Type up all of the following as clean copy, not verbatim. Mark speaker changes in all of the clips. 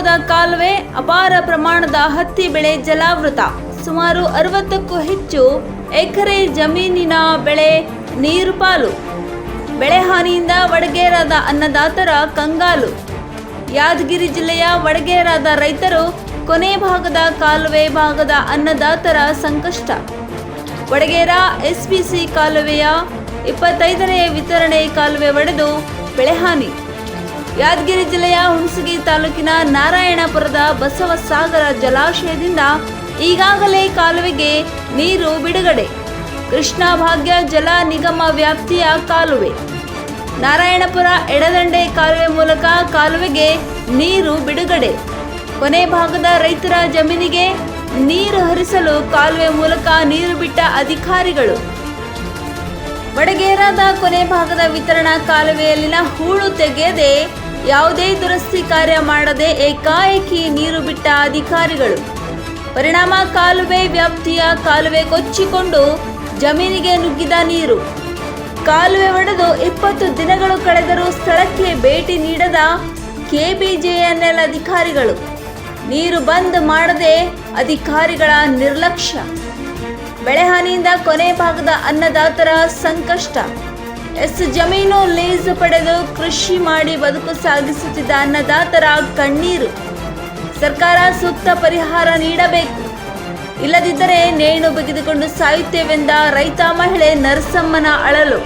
Speaker 1: ಹೋದ ಕಾಲುವೆ, ಅಪಾರ ಪ್ರಮಾಣದ ಹತ್ತಿ ಬೆಳೆ ಜಲಾವೃತ. ಸುಮಾರು 60ಕ್ಕೂ ಹೆಚ್ಚು ಎಕರೆ ಜಮೀನಿನ ಬೆಳೆ ನೀರು ಪಾಲು. ಬೆಳೆ ಹಾನಿಯಿಂದ ವಡಗೇರಾದ ಅನ್ನದಾತರ ಕಂಗಾಲು. ಯಾದಗಿರಿ ಜಿಲ್ಲೆಯ ವಡಗೇರಾದ ರೈತರು ಕೊನೆ ಭಾಗದ ಕಾಲುವೆ ಭಾಗದ ಅನ್ನದಾತರ ಸಂಕಷ್ಟ. ವಡಗೇರ ಎಸ್ಪಿಸಿ ಕಾಲುವೆಯ 25ನೇ ವಿತರಣೆ ಕಾಲುವೆ ಒಡೆದು ಬೆಳೆ ಹಾನಿ. ಯಾದಗಿರಿ ಜಿಲ್ಲೆಯ ಹುಣಸಗಿ ತಾಲೂಕಿನ ನಾರಾಯಣಪುರದ ಬಸವಸಾಗರ ಜಲಾಶಯದಿಂದ ಈಗಾಗಲೇ ಕಾಲುವೆಗೆ ನೀರು ಬಿಡುಗಡೆ. ಕೃಷ್ಣಾ ಭಾಗ್ಯ ಜಲ ನಿಗಮ ವ್ಯಾಪ್ತಿಯ ಕಾಲುವೆ. ನಾರಾಯಣಪುರ ಎಡದಂಡೆ ಕಾಲುವೆ ಮೂಲಕ ಕಾಲುವೆಗೆ ನೀರು ಬಿಡುಗಡೆ. ಕೊನೆ ಭಾಗದ ರೈತರ ಜಮೀನಿಗೆ ನೀರು ಹರಿಸಲು ಕಾಲುವೆ ಮೂಲಕ ನೀರು ಬಿಟ್ಟ ಅಧಿಕಾರಿಗಳು. ವಡಗೇರಾದ ಕೊನೆ ಭಾಗದ ವಿತರಣಾ ಕಾಲುವೆಯಲ್ಲಿನ ಹೂಳು ತೆಗೆಯದೆ ಯಾವುದೇ ದುರಸ್ತಿ ಕಾರ್ಯ ಮಾಡದೆ ಏಕಾಏಕಿ ನೀರು ಬಿಟ್ಟ ಅಧಿಕಾರಿಗಳು. ಪರಿಣಾಮ ಕಾಲುವೆ ವ್ಯಾಪ್ತಿಯ ಕಾಲುವೆ ಕೊಚ್ಚಿಕೊಂಡು ಜಮೀನಿಗೆ ನುಗ್ಗಿದ ನೀರು. ಕಾಲುವೆ ಒಡೆದು 20 ದಿನಗಳು ಕಳೆದರೂ ಸ್ಥಳಕ್ಕೆ ಭೇಟಿ ನೀಡದ ಕೆಬಿಜೆಎನ್ಎಲ್ ಅಧಿಕಾರಿಗಳು. ನೀರು ಬಂದ್ ಮಾಡದೆ ಅಧಿಕಾರಿಗಳ ನಿರ್ಲಕ್ಷ್ಯ. ಬೆಳೆ ಹಾನಿಯಿಂದ ಕೊನೆ ಭಾಗದ ಅನ್ನದಾತರ ಸಂಕಷ್ಟ. ಜಮೀನು ಲೀಸ್ ಪಡೆದು ಕೃಷಿ ಮಾಡಿ ಬದುಕು ಸಾಗಿಸುತ್ತಿದ್ದ ಅನ್ನದಾತರ ಕಣ್ಣೀರು. ಸರ್ಕಾರ ಸೂಕ್ತ ಪರಿಹಾರ ನೀಡಬೇಕು, ಇಲ್ಲದಿದ್ದರೆ ನೇಣು ಬಿಗಿದುಕೊಂಡು ಸಾಯುತ್ತೇವೆಂದ ರೈತ ಮಹಿಳೆ ನರಸಮ್ಮನ ಅಳಲು.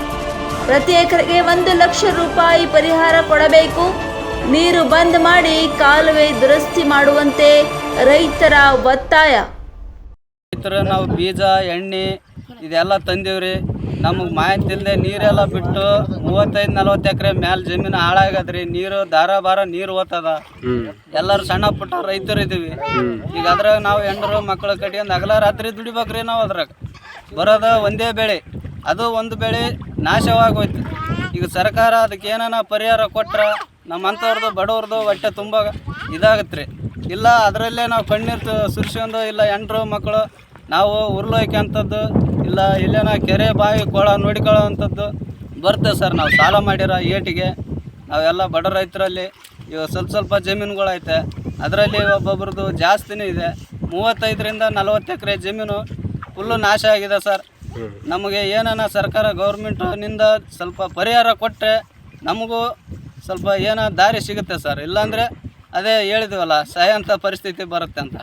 Speaker 1: ಪ್ರತಿ ಎಕರೆಗೆ 1 ಲಕ್ಷ ರೂಪಾಯಿ ಪರಿಹಾರ ಕೊಡಬೇಕು. ನೀರು ಬಂದ್ ಮಾಡಿ ಕಾಲುವೆ ದುರಸ್ತಿ ಮಾಡುವಂತೆ ರೈತರ ಒತ್ತಾಯ.
Speaker 2: ರೈತರು ನಾವು ಬೀಜ ಎಣ್ಣೆ ಇದೆಲ್ಲ ತಂದೀವ್ರಿ. ನಮಗೆ ಮಾಹಿತಿ ಇಲ್ಲದೆ ನೀರೆಲ್ಲ ಬಿಟ್ಟು 35-40 ಎಕರೆ ಮ್ಯಾಲೆ ಜಮೀನು ಹಾಳಾಗದ್ರಿ. ನೀರು ಧಾರಾಭಾರ ನೀರು ಓದ್ತದ. ಎಲ್ಲರೂ ಸಣ್ಣ ಪುಟ್ಟ ರೈತರು ಇದ್ದೀವಿ. ಈಗ ಅದ್ರಾಗ ನಾವು ಹೆಣ್ಣರು ಮಕ್ಕಳ ಕಟ್ಟಿಗೆ ಹಗಲ ರಾತ್ರಿ ದುಡಿಬೇಕ್ರಿ. ನಾವು ಅದ್ರಾಗ ಬರೋದ ಒಂದೇ ಬೆಳೆ, ಅದು ಒಂದು ಬೆಳೆ ನಾಶವಾಗೋಯ್ತು. ಈಗ ಸರ್ಕಾರ ಅದಕ್ಕೆ ಏನಾನ ಪರಿಹಾರ ಕೊಟ್ರೆ ನಮ್ಮಂಥವ್ರದ್ದು ಬಡವ್ರದ್ದು ಹೊಟ್ಟೆ ತುಂಬ ಇದಾಗತ್ತೆ ರೀ. ಇಲ್ಲ ಅದರಲ್ಲೇ ನಾವು ಕಣ್ಣೀರು ಸುರಿಸ್ಕೊಂಡು, ಇಲ್ಲ ಹೆಣ್ರು ಮಕ್ಕಳು ನಾವು ಉರುಳೋಯ್ಕೆಂಥದ್ದು, ಇಲ್ಲ ಇಲ್ಲೇನ ಕೆರೆ ಬಾವಿ ಕೊಳ ನೋಡಿಕೊಳ್ಳೋ ಅಂಥದ್ದು ಬರ್ತೇವೆ ಸರ್. ನಾವು ಸಾಲ ಮಾಡಿರೋ ಏಟಿಗೆ ನಾವೆಲ್ಲ ಬಡ ರೈತರಲ್ಲಿ ಇವಾಗ ಸ್ವಲ್ಪ ಜಮೀನುಗಳೈತೆ. ಅದರಲ್ಲಿ ಒಬ್ಬೊಬ್ರದ್ದು ಜಾಸ್ತಿನೇ ಇದೆ. 35-40 ಎಕರೆ ಜಮೀನು ಫುಲ್ಲು ನಾಶ ಆಗಿದೆ ಸರ್. ನಮಗೆ ಏನಾನ ಸರ್ಕಾರ ಗೌರ್ಮೆಂಟಿನಿಂದ ಸ್ವಲ್ಪ ಪರಿಹಾರ ಕೊಟ್ಟರೆ ನಮಗೂ ಸ್ವಲ್ಪ ಏನೋ ದಾರಿ ಸಿಗುತ್ತೆ ಸರ್. ಇಲ್ಲಾಂದರೆ ಅದೇ ಹೇಳಿದ್ವಲ್ಲ, ಸಾಯೋಂಥ ಪರಿಸ್ಥಿತಿ ಬರುತ್ತೆ ಅಂತ.